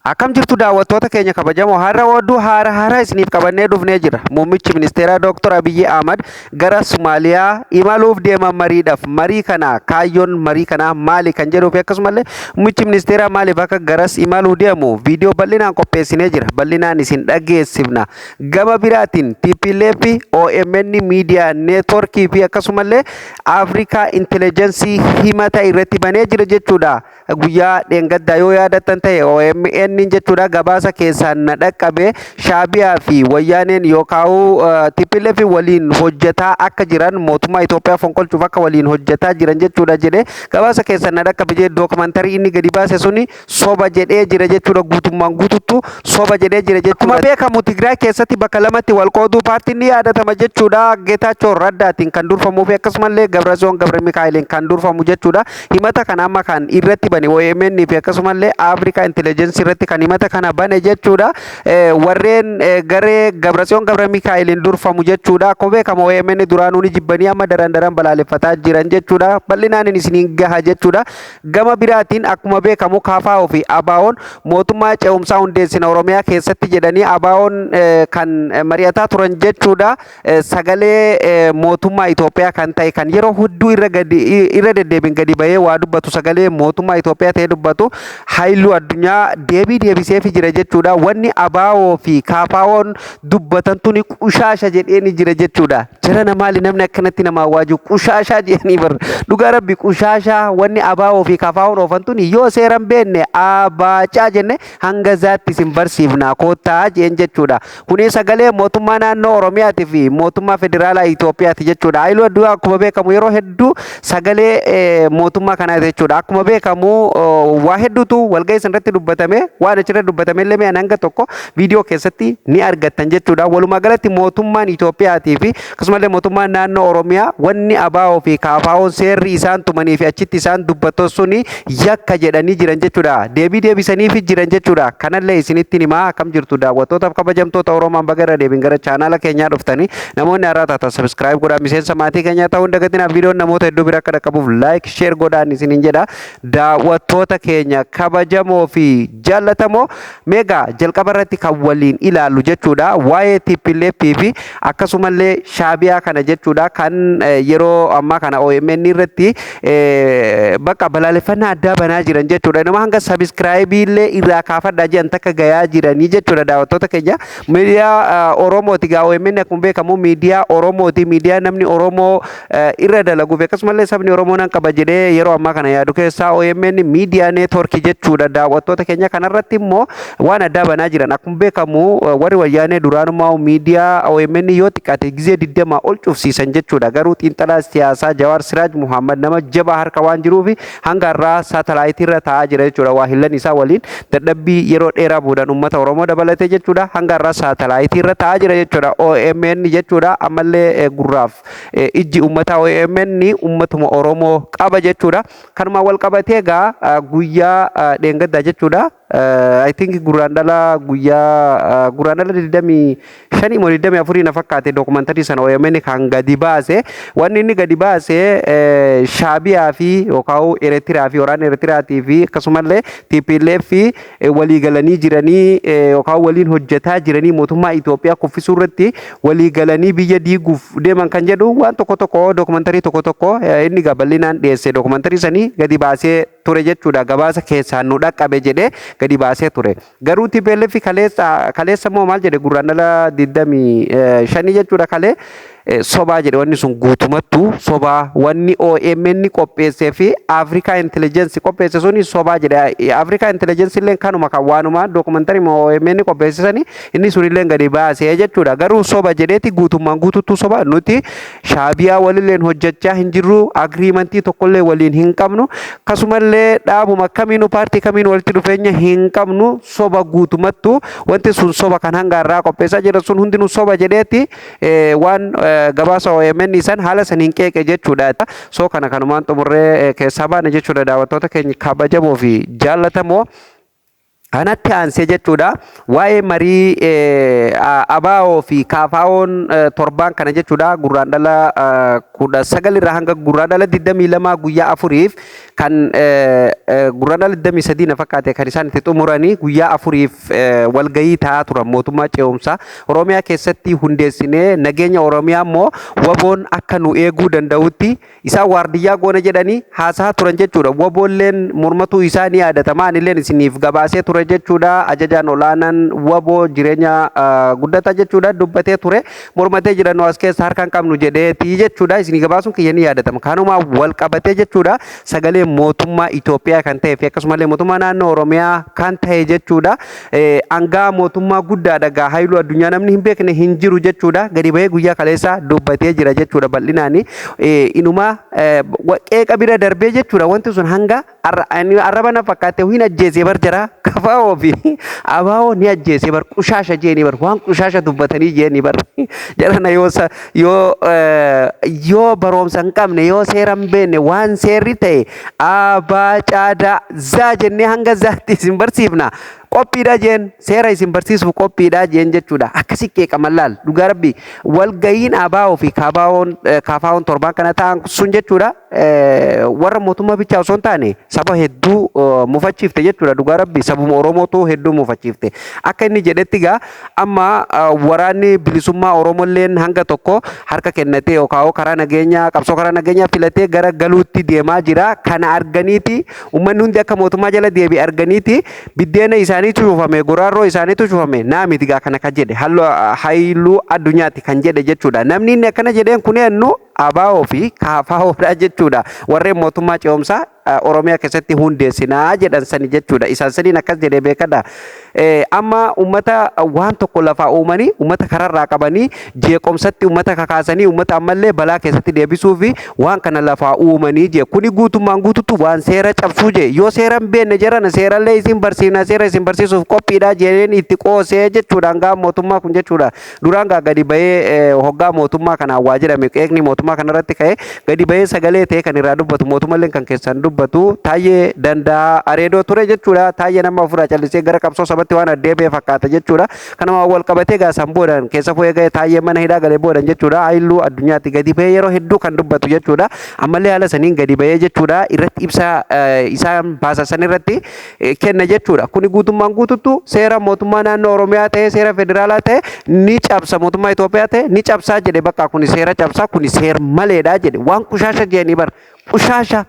Akkam jirtu daawwattoota keenya kabajamoo har'a oduu haaraa isiniif qabannee dhufnee jira. Muummichi ministeeraa Dr. Abiyyi Ahmad gara Somaaliyaa imaluuf deeman mariidhaaf. Marii kana kaayyoon marii kanaa maali kan jedhuu fi akkasumallee muummichi ministeeraa maaliif akka garas imaluu deemu viidiyoo bal'inaan qopheessinee jira. Bal'inaan isin dhageessifna. Gama biraatiin TPLF, OMN miidiyaa neetworkii fi akkasumallee Afrikaa Intelligensii himata irratti banee jira jechuudha. Guyyaa dheengaddaa yoo yaadattan ta'e OMN jechuudha gabaasa keessaan na dhaqqabe Shaabiyaa fi Wayyaaneen yookaan TPLF waliin hojjetaa akka jiran mootummaa Itoophiyaa fonqolchuuf akka waliin hojjetaa jiran jechuudha jedhee gabaasa keessaan na dhaqqabe jedhee dookumantarii inni gadi baase suni soba jedhee jira jechuudha guutummaan guututtu soba jedhee jira jechuudha. Akkuma beekamu Tigraay keessatti bakka lamatti wal qooduu paartiin ni yaadatama jechuudha. Geetaachoo Raddaatiin kan durfamuu fi akkasumallee Gabrazoon Gabra Mikaa'eliin kan durfamu jechuudha. Himata kana amma kan irratti bane OMN fi akkasumallee Afrikaa Intelligence irratti kan himata kana bane jechuudha. Warreen garee Gabrazoon Gabra Mikaa'eliin durfamu jechuudha. Akkuma beekamu OMN duraanuu ni jibbanii amma daran balaaleffataa jiran jechuudha. Bal'inaan isiniin gaha jechuudha. Gama biraatiin akkuma beekamu KFO fi ABO'n mootummaa ce'umsaa hundeessina Oromiyaa keessatti jedhanii ABO'n kan mari'ataa turan jechuudha. Sagalee mootummaa Itoophiyaa kan ta'e kan yeroo hedduu irra deddeebiin gadi bahee waa dubbatu sagalee mootummaa Itoophiyaa ta'ee dubbatu Haayiluu Addunyaa deebisee jira jechuudha. Wanni ABO fi KFO'n dubbatantu ni qushaasha jedhee jira jechuudha. Jara maali namni akkanatti nama waaju qushaasha jedhanii bar dhugaa rabbi qushaasha wanni ABO fi KFO'n oofantu yoo seeran beenne abaacaa jenne hanga zaatti isin barsiifna koottaa jeen jechuudha. Kuni sagalee mootummaa naannoo Oromiyaatii fi mootummaa federaalaa Itoophiyaati jechuudha. Haayiluu Addunyaa akkuma beekamu yeroo hedduu sagalee mootummaa kanaati jechuudha. Akkuma beekamu waa hedduutu walga'ii sanarratti dubbatame waan achirra dubbatame illee mi'aan hanga tokko viidiyoo keessatti ni argattan jechuudha. Walumaa galatti mootummaan Itoophiyaatii fi akkasumallee mootummaan naannoo Oromiyaa wanni ABO fi KFO'n seerri isaan tumanii fi achitti isaan dubbatan suni yakka jedhanii jiran jechuudha. Deebisanii fi jiran jechuudha. Kanallee isinitti himaa akkam jirtu daawwattootaaf kabajamtoota Oromoon baga deebiin gara chaanaala keenyaa dhuftanii namoonni haaraa taatan subscribe godhaa miseensa maatii keenyaa ta'uu hin dagatinaa viidiyoon namoota hedduu bira akka dhaqqabuuf like share godhaan isiniin jedha. Daawwattoota keenya kabajamoo fi jaallatamoo meegaa jalqaba irratti kan waliin ilaallu jechuudha. Waa'ee TPLF fi akkasumallee Shaabiyaa kana jechuudha kan yeroo ammaa kana OMN irratti bakka balaaleffannaa addaa banaa jiran jechuudha. Nama hanga subscribe illee irraa kaafadhaa jedhan takka gayaa jiranii jechuudha daawwattoota keenya. Miidiyaa Oromooti gaa OMN akkuma beekamu miidiyaa Oromooti. Miidiyaa namni Oromoo irra dalaguuf akkasumallee sabni Oromoo nan qaba jedhee yeroo ammaa kana yaadu keessaa OMN miidiyaa neetworkii jechuudha. Daawwattoota keenya kanarratti immoo waan addaa banaa jiran akkuma beekamu warri wayyaanee duraanummaa miidiyaa OMN yoo xiqqaate gizee 20 ol cufsiisan jechuudha. Garuu xiinxalaa siyaasaa Jawaar Siraaj Muhammad nama jabaa harka waan jiruuf hanga irraa saatalaayitii irra taa'aa jira jechuudha. Waahillan isaa waliin dadhabbii yeroo dheeraa boodan uummata Oromoo dabalatee jechuudha. Hanga irraa saatalaayitii irra taa'aa jira jechuudha. OMN jechuudha ammallee gurraaf ijji uummata OMN uummatuma Oromoo qaba jechuudha. Kanuma wal qabatee egaa guyyaa dheengaddaa jechuudha. I think guraandhala 25 moo 24 na fakkaate dookumantarii sana OMN kan gadi baase. Wanni inni gadi baase Shaabiyaa fi yookaan Eertiraa fi waraana Eertiraatii fi akkasumallee TPLF walii galanii jiranii yookaan waliin hojjetaa jiranii mootummaa Itoophiyaa kuffisuu irratti walii galanii biyya diiguuf deeman kan jedhu waan tokko dookumantarii tokko inni bal'inaan dhiyeesse dookumantarii sanii gadi baasee ture jechuudha. Gabaasa keessaan nu dhaqqabe jedhee gadi baasee ture. Garuu TPLF kaleessa moo maal jedhe guraandhala 25 jechuudha kalee sobaa jedhe wanni sun guutumattu sobaa wanni OMN qopheessee fi Afrikaa Intelligence qopheesse suni sobaa jedhe. Afrikaa Intelligence illee kanuma kan waanuma dookumantarii OMN qopheessisanii inni sun illee gadi baasee jechuudha. Garuu soba jedheeti guutummaan guututtu soba nuti Shaabiyaa walilleen hojjechaa hin jirru agriimantii tokkollee waliin hin qabnu akkasumallee dhaabuma kamiinuu paartii kamiin walitti dhufeenya hin qabnu soba guutumattu wanti sun soba kan hanga irraa qopheessaa jira sun hundinuu soba jedheeti waan gabaasa OMN isan haala saniin qeeqe jechuudha. So kana kanumaan xumurree keessaa baana jechuudha daawwattoota keenya kabajamoo fi jaallatamoo. Kanatti aansee jechuudha waa'ee marii ABO fi KFO'n torbaan kana jechuudha gurraandhala 19 irraa hanga gurraandhala 22 guyyaa afuriif kan gurraandhala 23 na fakkaate kan isaan itti xumuranii guyyaa afuriif walgahii ta'aa turan mootummaa ce'umsaa Oromiyaa keessatti hundeessinee nageenya Oromiyaa immoo waboon akka nu eeguu danda'utti isaan waardiyyaa goona jedhanii haasaa turan jechuudha. Waboolleen mormatuu isaanii yaadatamaan illeen isiniif gabaasee ture jechuudha. Ajajaan olaanaan waboo jireenya guddataa jechuudha dubbatee ture. Mormatee jiran as keessa harkaan qabnu jedheeti jechuudha. Isinii gabaasuun kiyya ni yaadatama. Kanuma wal qabatee jechuudha sagalee mootummaa Itoophiyaa kan ta'ee fi akkasumallee mootummaa naannoo Oromiyaa kan ta'e jechuudha. Angaa mootummaa guddaadha gaa hayluu addunyaa namni hin beekne hin jiru jechuudha. Gadi bahee guyyaa kaleessa dubbatee jira jechuudha bal'inaani. Inuma qeeqa bira darbee jechuudha wanti sun hanga arraba na fakkaate hin ajjeesee bar jara KFO fi ABO ni ajjeesee bar qushaasha jeeni bar waan qushaasha dubbatanii jeeni bar jarana yoo baroomsa hin qabne yoo seera hin beekne waan seerri ta'e abaa caadaa zaa jennee hanga zaatti isin barsiifna. Qophiidha jeen seera isin barsiisuuf qophiidha jeen jechuudha. Akkasi qeeqaman laal dhugaa rabbi walgahiin ABO fi KFO'n torbaan kana ta'an sun jechuudha warra mootummaa bichaa osoo hin taane saba hedduu mufachiifte jechuudha dhugaa rabbi sabuma Oromootu hedduu mufachiifte. Akka inni jedhetti gaa amma waraanni bilisummaa Oromolleen hanga tokko harka kennatee yookaan karaa nageenyaa qabsoo karaa nageenyaa filatee gara galuutti deemaa jira. Kana arganiiti uummanni hundi akka mootummaa jala deebi arganiiti biddeena isaaniitu cufame goraarroo isaaniitu cufame naamiti gaa kana kan jedhe hayluu addunyaatti kan jedhe jechuudha. Namni inni akkana jedheen kuneennu ABO fi KFO'dha jechuudha. Warreen mootummaa ce'umsaa Oromiyaa keessatti hundeessinaa jedhan sani jechuudha. Isaan saniin akkas jedhee beekadha. Amma uummata waan tokko lafaa uumanii uummata kararraa qabanii jeequmsatti uummata kakaasanii uummata ammallee balaa keessatti deebisuu fi waan kana lafaa uumanii jee kuni guutummaan guututu waan seera cabsuu jee yoo seera hin beekne jedhan seerallee isin barsiifna seera isin barsiisuuf qophiidha jedheen itti qoosee jechuudha. Hangaa mootummaa kun jechuudha. Duraan gaa gadi bahee hoggaa mootummaa kanaan waa jedhame qeeqni mootummaa kanarratti ka'ee gadi bahee sagalee ta'e kan irraa dubbatu mootummallee kan keessan dubbatu Taayyee Danda'a Areedoo ture jechuudha. Taayyee nama ofirraa callisee gara qabsoo sabatti waan addeebee fakkaata jechuudha. Kanuma wal qabatee gaasaan boodan keessa fo'ee ga'e Taayyee mana hidhaa galee boodan jechuudha. Hayluu addunyaatti gadi bahee yeroo hedduu kan dubbatu jechuudha. Ammallee haala saniin gadi bahee jechuudha irratti ibsa isaan baasasan irratti kenna jechuudha. Kuni guutummaan guututtu seera mootummaa naannoo Oromiyaa ta'e seera federaalaa ta'e ni cabsa mootummaa Itoophiyaa ta'e ni cabsaa jedhe bakka kuni seera cabsaa kuni seer maleedha jedhe waan qushaasha jedhanii bar qushaasha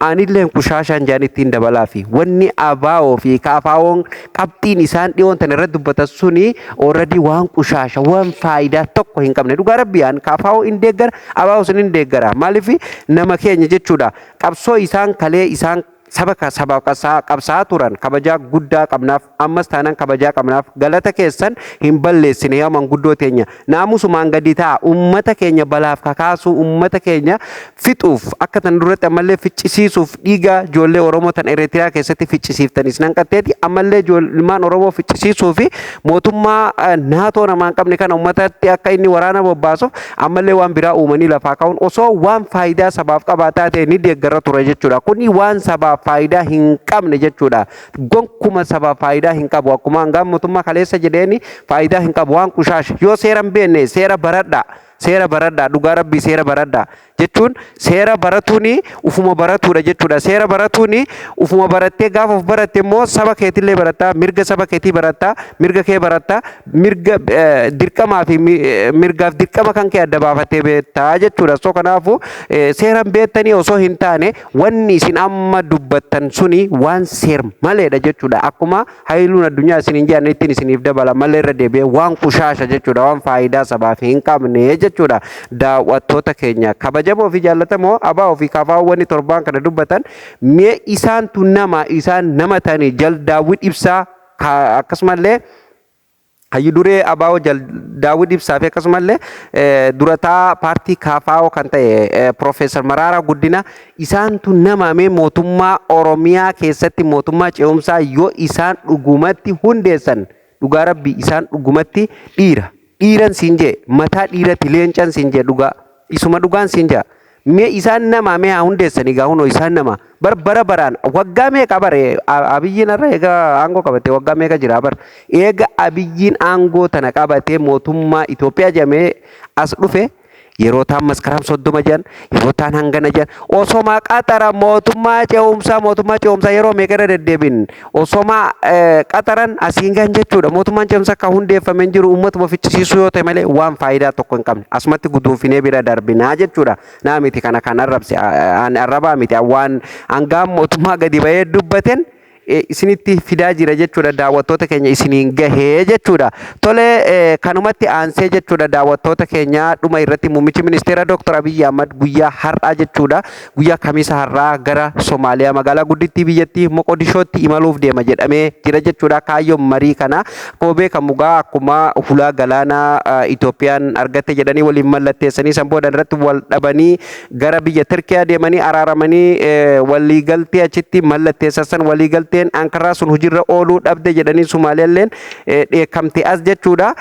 anilleen qushaashaan jedhan ittiin dabalaa fi wanni ABO fi KFO'n qabxiin isaan dhiyoon tan irratti dubbatan suni already waan qushaasha waan faayidaa tokko hin qabne dhugaa rabbiyaan KFO hin deeggara ABO sun hin deeggara maaliif nama keenya jechuudha qabsoo isaan kalee isaan sabaaf qabsaa turan kabajaa guddaa qabnaaf ammas taanaan kabajaa qabnaaf galata keessan hin balleessine yaa manguddoo teenya naamusumaan gadi ta'a ummata keenya balaaf kakaasu ummata keenya fixuuf akka tan duratti ammallee ficcisiisuuf dhiiga ijoollee Oromoo tan Eritiriyaa keessatti ficcisiiftanis nan qatteeti ammallee ilmaan Oromoo ficcisiisuu fi mootummaa naatoo namaan qabne kana ummatatti akka inni waraana bobbaasuuf ammallee waan biraa uumanii lafaa ka'uun osoo waan faayidaa sabaaf qabaataa ta'e ni deeggarra ture jechuudha. Kuni waan sabaaf faayidaa hin qabne jechuudha. Gonkuma saba faayidaa hin qabu akkuma hangam mootummaa kaleessa jedheeni faayidaa hin qabu waan qushaasha yoo seera hin beekne seera baradhaa dhugaa rabbii seera baradhaa jechuun seera baratuuni ufuma baratuudha jechuudha. Seera baratuuni ufuma barattee gaafa of baratte immoo saba keetillee baratta mirga saba keetii baratta mirga kee baratta mirga dirqamaa fi mirgaaf dirqama kan kee adda baafattee beektaa jechuudha. So kanaafu seeran beektanii osoo hin taane wanni isin amma dubbattan suni waan seer maleedha jechuudha. Akkuma hayluun addunyaa isin hin jedhan ittiin isiniif dabala malee irra deebi'ee waan qushaasha jechuudha waan faayidaa sabaaf hin qabne jechuudha. Daawwattoota keenya kabajamoo fi jaallatamoo ABO fi KFO wanni torbaan kana dubbatan mee isaantu isaan nama ta'anii jal Daawwit Ibsaa akkasumallee hayyu duree ABO jal Daawwit Ibsaa fi akkasumallee durataa paartii KFO kan ta'e Profeesar Mararaa Guddina isaantu nama mee mootummaa Oromiyaa keessatti mootummaa ce'umsaa yoo isaan dhugumatti hundeessan dhugaa rabbii isaan dhugumatti dhiiran siin jee mataa dhiirati leencan siin jee dhugaa isuma dhugaan siin jee mee isaan nama mee haa hundeessanii gaa hunoo isaan nama bara baraan waggaa meeqa bare abiyyiin irra eega aangoo qabate waggaa meeqa jira bar eega abiyyiin aangoo tana qabate mootummaa Itoophiyaa jedhamee as dhufe yeroo taan maskaraam 30 jedhan yeroo taan hangana jedhan osoma qaxara mootummaa ce'umsaa yeroo meeqa irra deddeebin osoma qaxaran asiin gan jechuudha mootummaan ce'umsaa akka hundeeffamee jiru uummatuma fichisiisuu yoo ta'e malee waan faayidaa tokko hin qabne asumatti guduunfinee bira darbinaa jechuudha naa miti kana kan arrabaa miti waan hangaan mootummaa gadi ba'ee dubbaten isinitti fidaa jira jechuudha daawwattoota keenya isiniin gahee jechuudha. Tole kanumatti aansee jechuudha daawwattoota keenya dhuma irratti muummichi ministeera Dr. Abiy Ahmad guyyaa har'aa jechuudha guyyaa kamiisa har'aa gara Somaaliyaa magaalaa guddittii biyyattii Moqodishootti imaluuf deema jedhamee jira jechuudha. Kaayyoon marii kana akkuma beekamu akkuma hulaa galaanaa Itoophiyaan argatte jedhanii waliin mallatteessanii san booda irratti wal dhabanii gara biyya Turkiyaa deemanii araaramanii waliigaltee achitti mallatteessan waliigaltee Ankaraa sun hojiirra ooluu dhabde jedhanii Sumaaliyaalleen dheekkamte as jechuudha.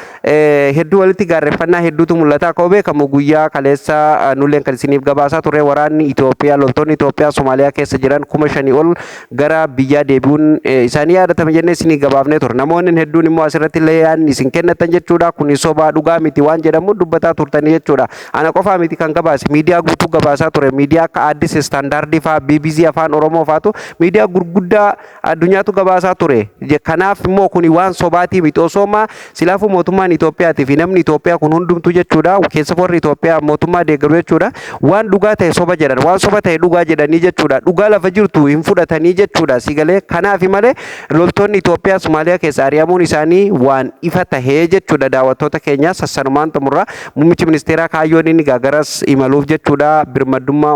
Hedduu walitti gaarreeffannaa hedduutu mul'ata. Akkuma beekamu guyyaa kaleessa nulleen kan isiniif gabaasaa turre waraanni Itoophiyaa loltoonni Itoophiyaa Somaaliyaa keessa jiran 5,000 ol gara biyyaa deebi'uun isaanii yaadatama jennee isinii gabaafnee turre. Namoonni hedduun immoo asirratti illee yaadni isin kennatan jechuudha. Kun sobaa dhugaa miti waan jedhamu dubbataa turtanii jechuudha. Ana qofaa miti kan gabaase miidiyaa guutuu gabaasaa ture. Miidiyaa akka Addis Standaardii fa'aa BBC Afaan Oromoo fa'aatu miidiyaa gurguddaa addunyaatu gabaasaa ture. Kanaaf immoo kun waan sobaatii miti osooma silaafuu mootummaan Itoophiyaati fi namni Itoophiyaa kun hundumtu jechuudha keessa warri Itoophiyaa mootummaa deeggaru jechuudha waan dhugaa ta'e soba jedhan waan soba ta'e dhugaa jedhanii jechuudha dhugaa lafa jirtu hin fudhatanii jechuudha sigalee kanaaf malee loltoonni Itoophiyaa Somaaliyaa keessa ari'amuun isaanii waan ifa tahee jechuudha daawwattoota keenya sassanumaan xumurra muummichi ministeeraa kaayyoon inni gaagaras imaluuf jechuudha birmadummaa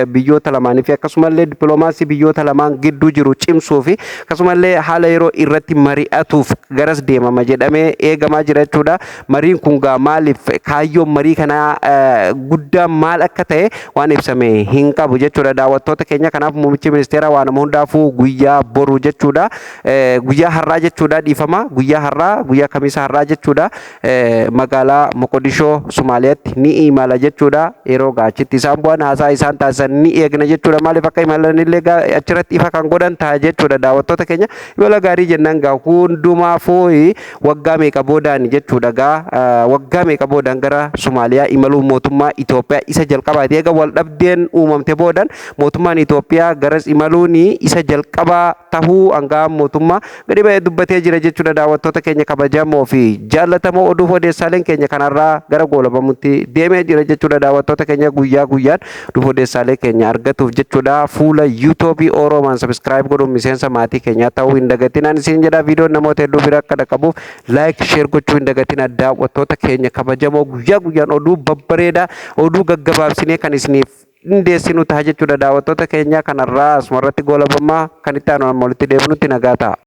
biyyoota lamaanii fi akkasumallee dippiloomaasii biyyoota lamaan gidduu jiru cimsuu fi akkasumallee haala yeroo irratti mari'atuuf garas deemama jedhamee eegamaa jira jechuudha. Mariin kun maaliif kaayyoon marii kanaa guddaa maal akka ta'e waan ibsame hin qabu jechuudha daawwattoota keenya. Kanaaf muummichi ministeeraa waan hundaafuu guyyaa boru jechuudha guyyaa har'aa jechuudha dhiifama guyyaa har'aa guyyaa kamiisa har'aa jechuudha magaalaa Moqodishoo Somaaliyaatti ni imala jechuudha. Yeroo gaachitti isaan bu'an haasaa isaan taasisan ni eegna jechuudha. Maaliif akka imalanillee achirratti ifa kan godhan ta'a jechuudha daawwattoota keenya. Yola gaarii jennaan gaa hundumaafuu waggaa meeqa boodaan jechuudha waggaa meeqa boodaan gara Somaaliyaa imaluu mootummaa Itoophiyaa isa jalqabaati. Eega wal dhabdeen uumamte boodaan mootummaan Itoophiyaa garas imaluun isa jalqabaa tahuu hangaa mootummaa gadi ba'ee dubbatee jira jechuudha daawwattoota keenya kabajamoo fi jaallatamoo oduuf odeessaaleen keenya kanarraa gara goolabamutti deemee jira jechuudha daawwattoota keenya guyyaa guyyaan oduuf odeessaalee keenya argatuuf jechuudha fuula YouTube Oromaan subscribe godhuun miseensa maatii keenya ta'uu hin dagatinaan isin jedha viidiyoon namoota hedduu bira akka dhaqqabuuf like share gochuu hin dagatina daawwattoota keenya kabajamoo guyyaa guyyaan oduu babbareedaa oduu gaggabaabsinee kan isiniif qindeessinu ta'a jechuudha daawwattoota keenya kanarraa asumarratti goolabamaa kan itti aanu amma walitti deebinutti nagaa ta'a.